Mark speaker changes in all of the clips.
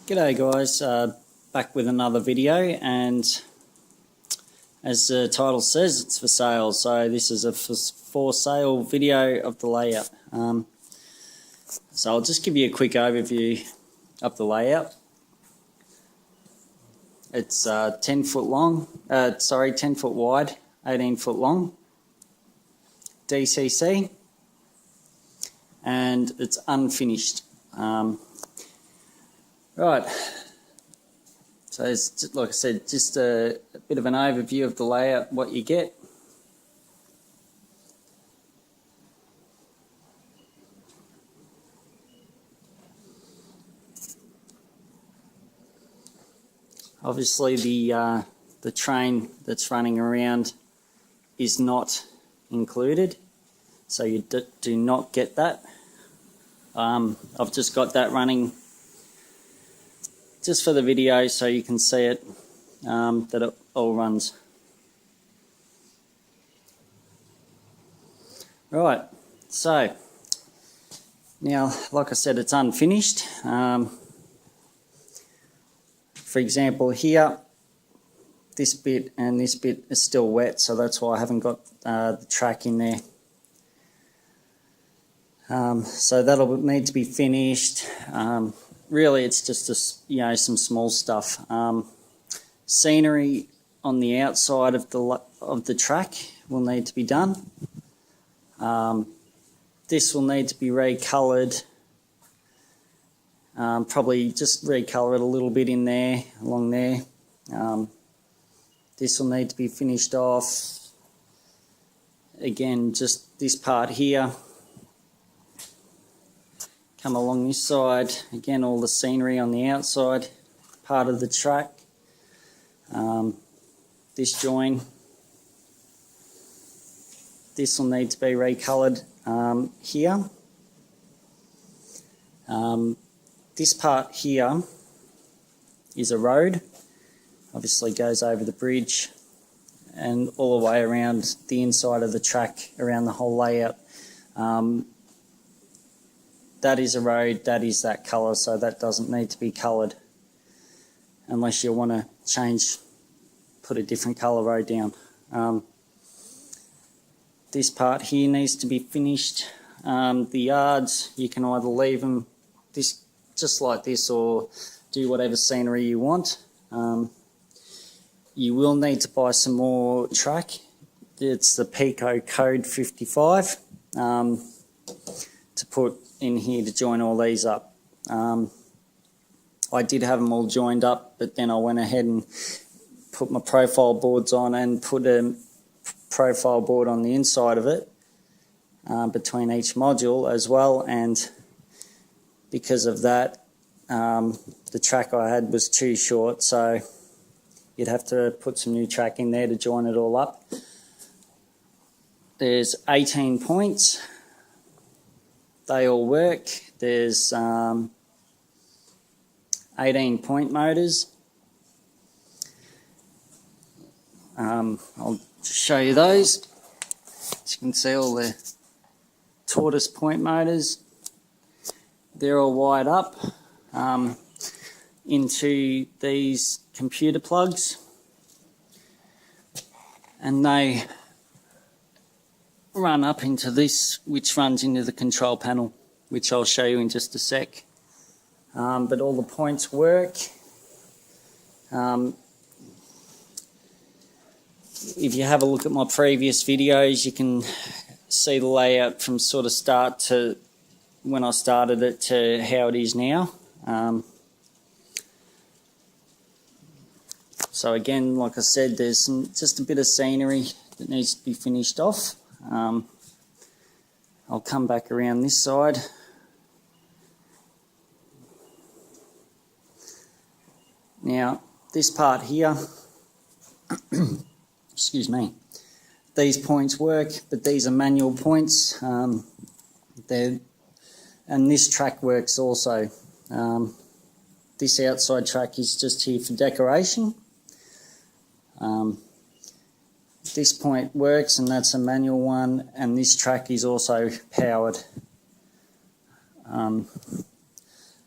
Speaker 1: G'day guys, back with another video, and as the title says, it's for sale. So this is a for sale video of the layout. So I'll just give you a quick overview of the layout. It's 10 foot long, 10 foot wide, 18 foot long, DCC, and it's unfinished. Right, so it's, like I said, just a bit of an overview of the layout, what you get. Obviously the train that's running around is not included, so you do not get that. I've just got that running just for the video so you can see it, that it all runs. Right, so now, like I said, it's unfinished. For example, here, this bit and this bit is still wet, so that's why I haven't got the track in there. So that'll need to be finished. Really, it's just some small stuff. Scenery on the outside of the track will need to be done. This will need to be recoloured. Probably just recolour it a little bit in there, along there. This will need to be finished off. Again, just this part here. Come along this side, again all the scenery on the outside, part of the track. This join, this will need to be recoloured here. This part here is a road, obviously goes over the bridge and all the way around the inside of the track, around the whole layout. That is a road, that is that colour, so that doesn't need to be coloured unless you want to put a different colour road down. This part here needs to be finished. The yards, you can either leave them just like this or do whatever scenery you want. You will need to buy some more track. It's the Pico Code 55 to put in here to join all these up. I did have them all joined up, but then I went ahead and put my profile boards on and put a profile board on the inside of it between each module as well, and because of that the track I had was too short, so you'd have to put some new track in there to join it all up. There's 18 points. They all work. There's 18 point motors. I'll just show you those. As you can see, all the tortoise point motors. They're all wired up into these computer plugs, and they run up into this, which runs into the control panel, which I'll show you in just a sec. But all the points work. If you have a look at my previous videos, you can see the layout from sort of start to when I started it to how it is now. So again, like I said, there's just a bit of scenery that needs to be finished off. I'll come back around this side. Now, this part here, excuse me, these points work, but these are manual points. And this track works also. This outside track is just here for decoration. This point works, and that's a manual one, and this track is also powered.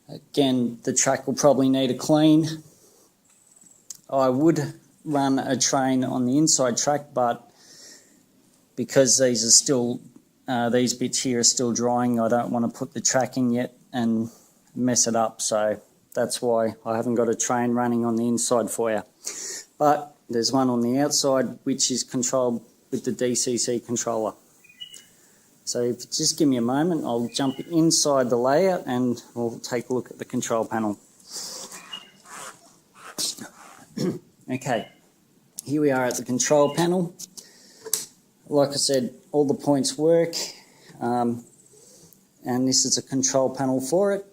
Speaker 1: Again, the track will probably need a clean. I would run a train on the inside track, but because these are still, these bits here are still drying, I don't want to put the track in yet and mess it up. So that's why I haven't got a train running on the inside for you. But there's one on the outside which is controlled with the DCC controller. So if you just give me a moment, I'll jump inside the layout and we'll take a look at the control panel. Okay, here we are at the control panel. Like I said, all the points work, and this is a control panel for it.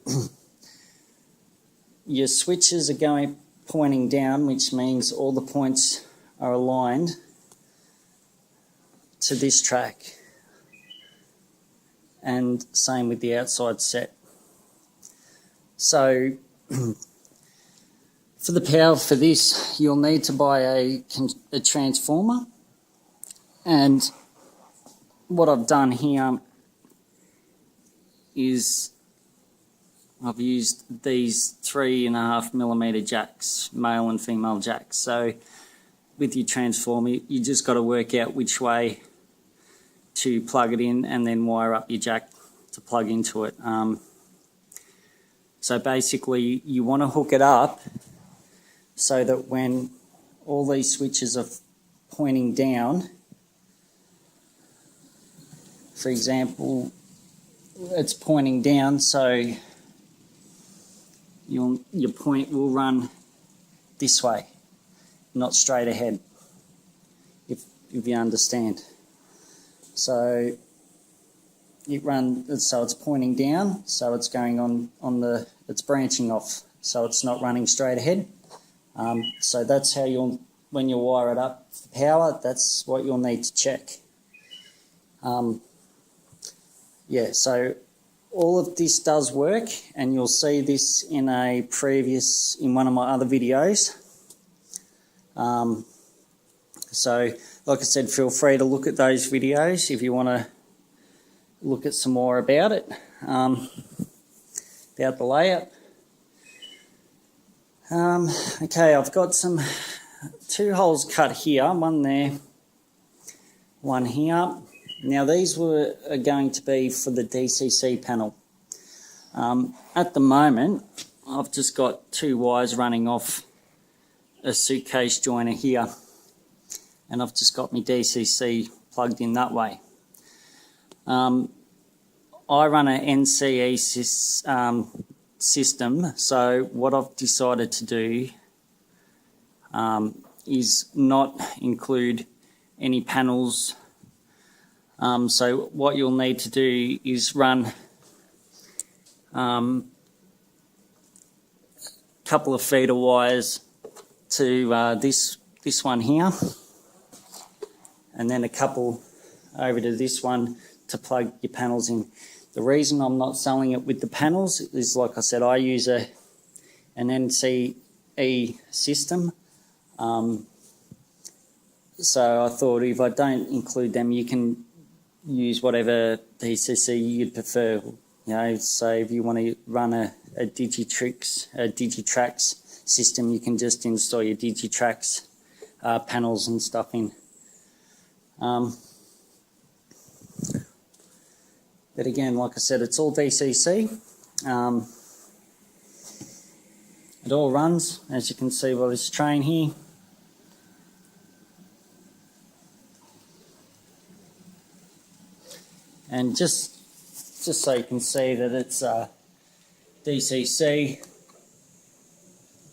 Speaker 1: Your switches are pointing down, which means all the points are aligned to this track, and same with the outside set. So for the power for this, you'll need to buy a transformer, and what I've done here is I've used these 3.5mm jacks, male and female jacks. So with your transformer, you just got to work out which way to plug it in and then wire up your jack to plug into it. So basically you want to hook it up so that when all these switches are pointing down, for example, it's pointing down, so your point will run this way, not straight ahead, if you understand. So so it's pointing down, so it's going it's branching off, so it's not running straight ahead. So that's how when you wire it up for power, that's what you'll need to check. Yeah, so all of this does work, and you'll see this in one of my other videos. So, like I said, feel free to look at those videos if you want to look at some more about it, about the layout. Okay, I've got two holes cut here, one there, one here. Now these are going to be for the DCC panel. At the moment, I've just got two wires running off a suitcase joiner here, and I've just got my DCC plugged in that way. I run an NCE system, so what I've decided to do is not include any panels. So what you'll need to do is run a couple of feeder wires to this one here, and then a couple over to this one to plug your panels in. The reason I'm not selling it with the panels is, like I said, I use an NCE system. So I thought if I don't include them, you can use whatever DCC you'd prefer. So if you want to run a Digitrax system, you can just install your Digitrax panels and stuff in. But again, like I said, it's all DCC. It all runs, as you can see by this train here. And just so you can see that it's DCC,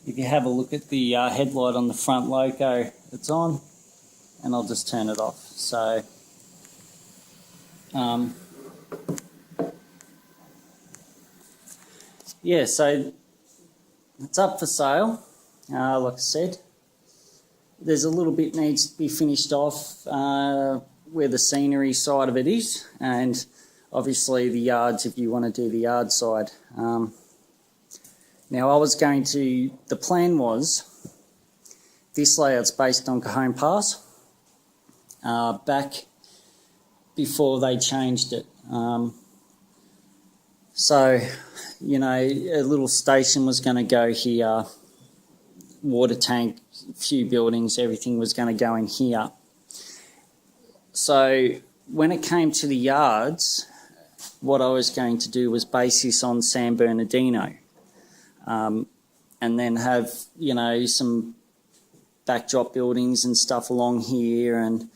Speaker 1: if you have a look at the headlight on the front loco, it's on, and I'll just turn it off. So yeah, so it's up for sale. Like I said, there's a little bit needs to be finished off where the scenery side of it is, and obviously the yards if you want to do the yard side. Now the plan was, this layout's based on Cajon Pass, back before they changed it. So, you know, a little station was going to go here, water tank, a few buildings, everything was going to go in here. So when it came to the yards, what I was going to do was base this on San Bernardino, and then have, you know, some backdrop buildings and stuff along here and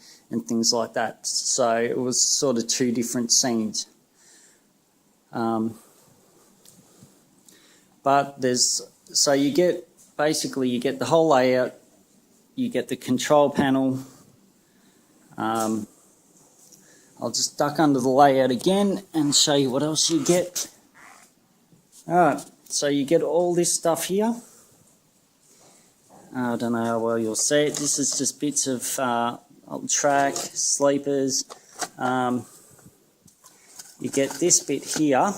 Speaker 1: things like that. So it was sort of two different scenes. But so you get, basically you get the whole layout, you get the control panel. I'll just duck under the layout again and show you what else you get. Alright, so you get all this stuff here. I don't know how well you'll see it. This is just bits of track, sleepers. You get this bit here.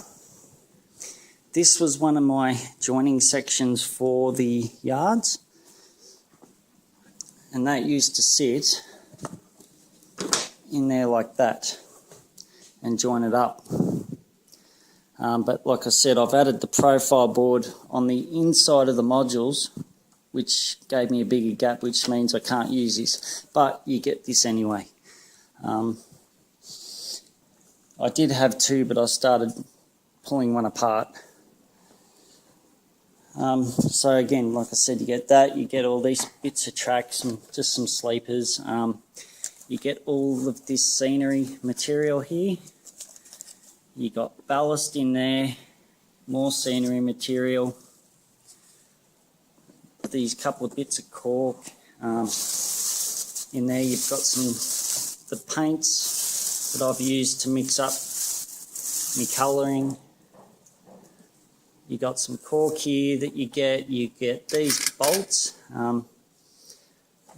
Speaker 1: This was one of my joining sections for the yards, and that used to sit in there like that and join it up. But like I said, I've added the profile board on the inside of the modules, which gave me a bigger gap, which means I can't use this, but you get this anyway. I did have two, but I started pulling one apart. So again, like I said, you get that, you get all these bits of tracks and just some sleepers. You get all of this scenery material here. You got ballast in there, more scenery material. These couple of bits of cork. In there you've got the paints that I've used to mix up my colouring. You got some cork here that you get these bolts.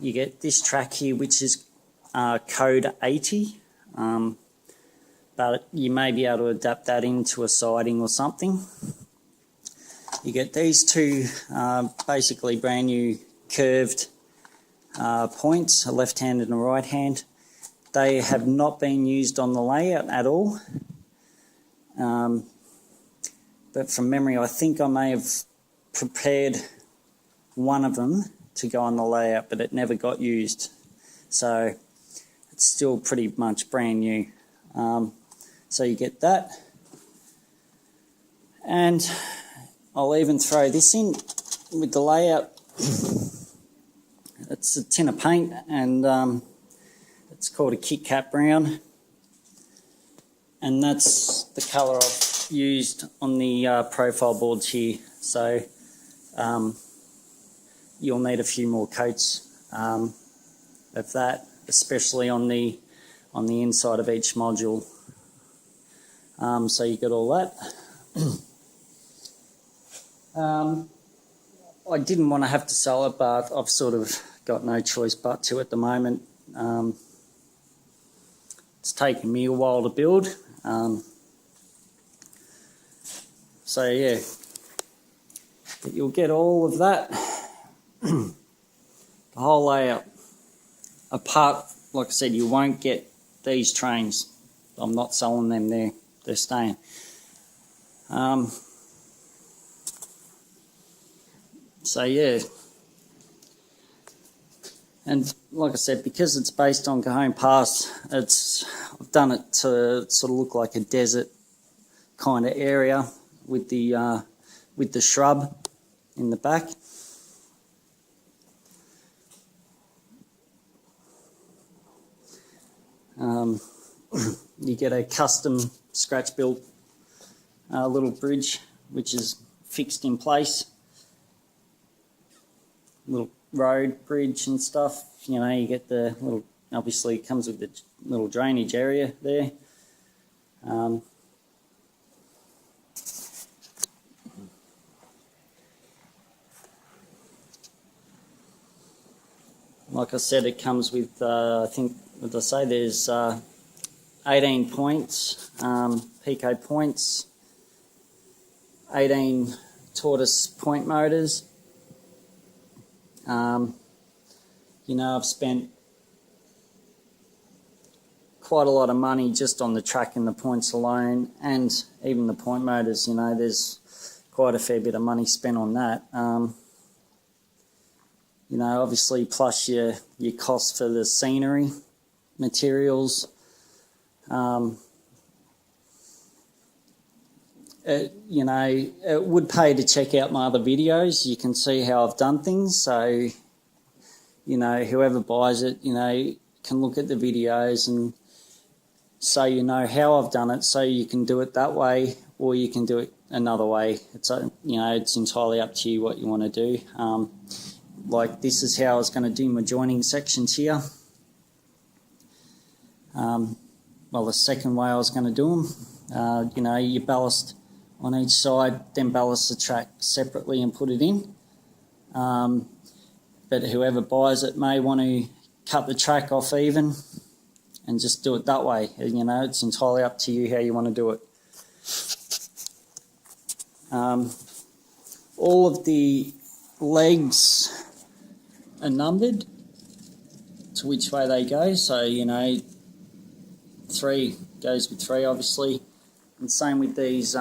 Speaker 1: You get this track here, which is code 80, but you may be able to adapt that into a siding or something. You get these two basically brand new curved points, a left hand and a right hand. They have not been used on the layout at all. But from memory, I think I may have prepared one of them to go on the layout, but it never got used. So it's still pretty much brand new. So you get that. And I'll even throw this in with the layout. It's a tin of paint, and it's called a Kit Kat brown. And that's the colour I've used on the profile boards here. So you'll need a few more coats of that, especially on the inside of each module. So you get all that. I didn't want to have to sell it, but I've sort of got no choice but to at the moment. It's taken me a while to build. So yeah, but you'll get all of that, the whole layout. Apart, like I said, you won't get these trains. I'm not selling them there, they're staying. So yeah, and like I said, because it's based on Cajon Pass, I've done it to sort of look like a desert kind of area with the shrub in the back. You get a custom scratch built little bridge which is fixed in place. Little road bridge and stuff. You know, you get the little, obviously it comes with the little drainage area there. Like I said, it comes with, I think, what did I say, there's 18 points, Pico points, 18 tortoise point motors. You know, I've spent quite a lot of money just on the track and the points alone, and even the point motors. You know, there's quite a fair bit of money spent on that. You know, obviously plus your cost for the scenery, materials. You know, it would pay to check out my other videos. You can see how I've done things. So, you know, whoever buys it, you know, can look at the videos, and so you know how I've done it, so you can do it that way, or you can do it another way. It's, you know, it's entirely up to you what you want to do. Like this is how I was going to do my joining sections here. Well, the second way I was going to do them, you know, you ballast on each side, then ballast the track separately and put it in. But whoever buys it may want to cut the track off even and just do it that way. You know, it's entirely up to you how you want to do it. All of the legs are numbered to which way they go. So, you know, 3 goes with 3, obviously, and same with these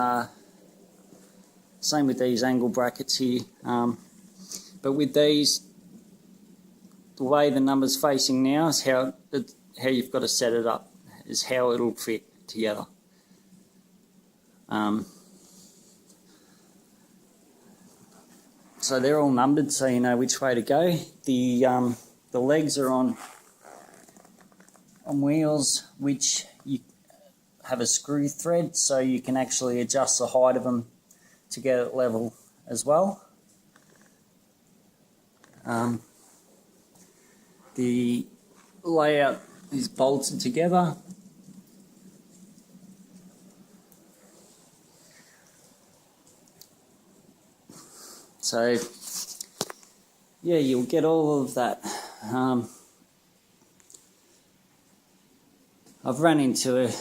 Speaker 1: angle brackets here. But with these, the way the number's facing now is how you've got to set it up, is how it'll fit together. So they're all numbered, so you know which way to go. The legs are on wheels which you have a screw thread, so you can actually adjust the height of them to get it level as well. The layout is bolted together. So yeah, you'll get all of that. I've run into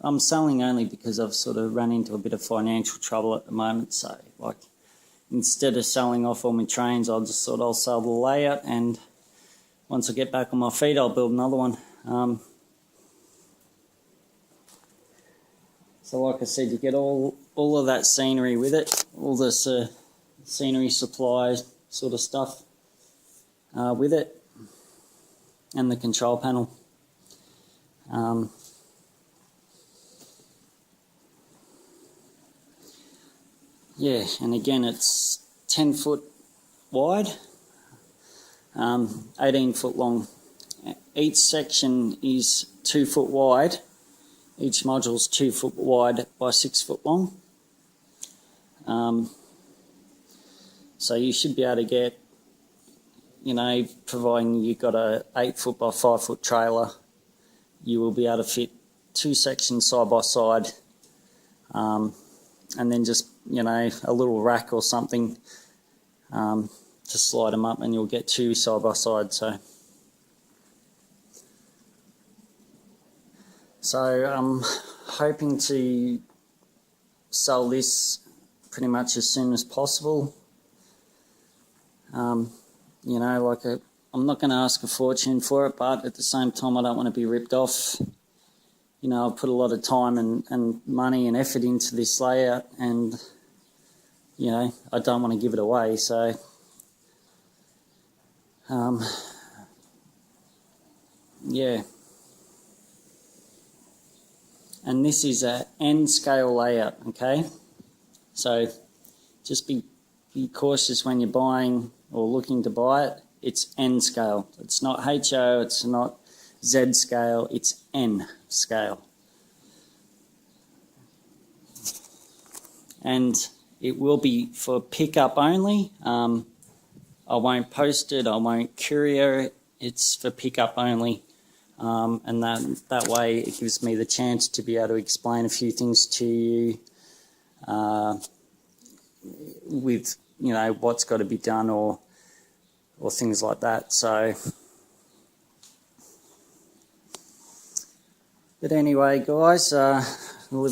Speaker 1: I'm selling only because I've sort of run into a bit of financial trouble at the moment. So like, instead of selling off all my trains, I'll sell the layout, and once I get back on my feet, I'll build another one. So like I said, you get all of that scenery with it, all this scenery supply sort of stuff with it, and the control panel. Yeah, and again, it's 10 foot wide, 18 foot long. Each section is 2 foot wide. Each module's 2 foot wide by 6 foot long. So you should be able to get, you know, providing you've got a 8 foot by 5 foot trailer, you will be able to fit 2 sections side by side, and then just, you know, a little rack or something to slide them up, and you'll get 2 side by side. So I'm hoping to sell this pretty much as soon as possible. You know, like I'm not going to ask a fortune for it, but at the same time I don't want to be ripped off. You know, I've put a lot of time and money and effort into this layout, and, you know, I don't want to give it away. So, yeah. And this is a N scale layout, okay? So just be cautious when you're buying or looking to buy it. It's N scale. It's not HO, it's not Z scale, it's N scale. And it will be for pickup only. I won't post it, I won't courier it. It's for pickup only. And that way it gives me the chance to be able to explain a few things to you with, you know, what's got to be done or things like that. So, but anyway, guys, the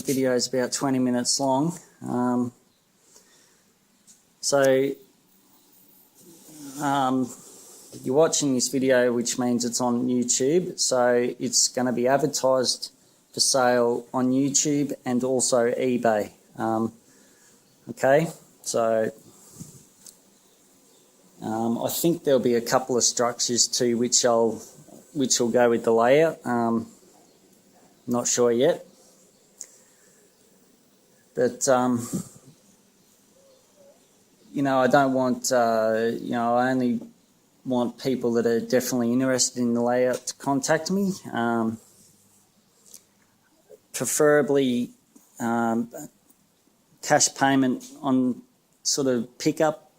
Speaker 1: video is about 20 minutes long. you're watching this video, which means it's on YouTube, so it's going to be advertised for sale on YouTube and also eBay. Okay, so I think there'll be a couple of structures too which will go with the layout. Not sure yet, but you know, I don't want you know, I only want people that are definitely interested in the layout to contact me. Preferably cash payment on sort of pickup.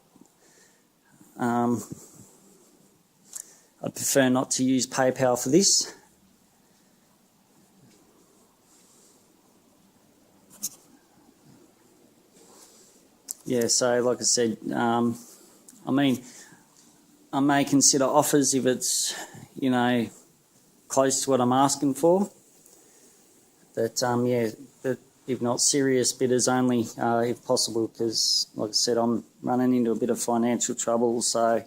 Speaker 1: I prefer not to use PayPal for this. Yeah, so like I said, I mean, I may consider offers if it's, you know, close to what I'm asking for. But yeah, but if not, serious bidders only, if possible, because like I said, I'm running into a bit of financial trouble, so,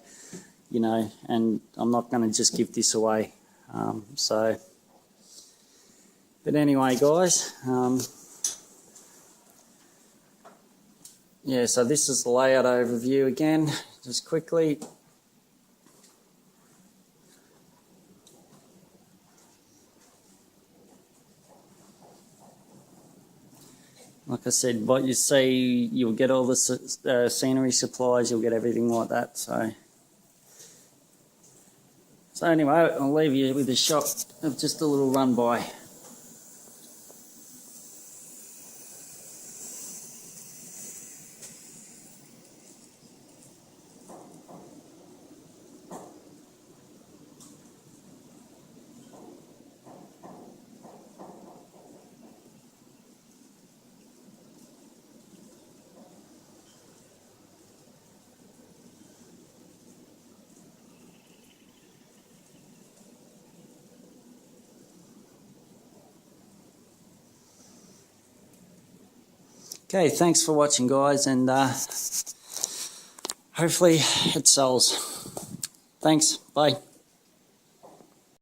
Speaker 1: you know, and I'm not going to just give this away. So, but anyway, guys, yeah, so this is the layout overview again, just quickly. Like I said, what you see, you'll get all the scenery supplies, you'll get everything like that. So anyway, I'll leave you with a shot of just a little run by. Okay, thanks for watching, guys, and hopefully it sells. Thanks, bye.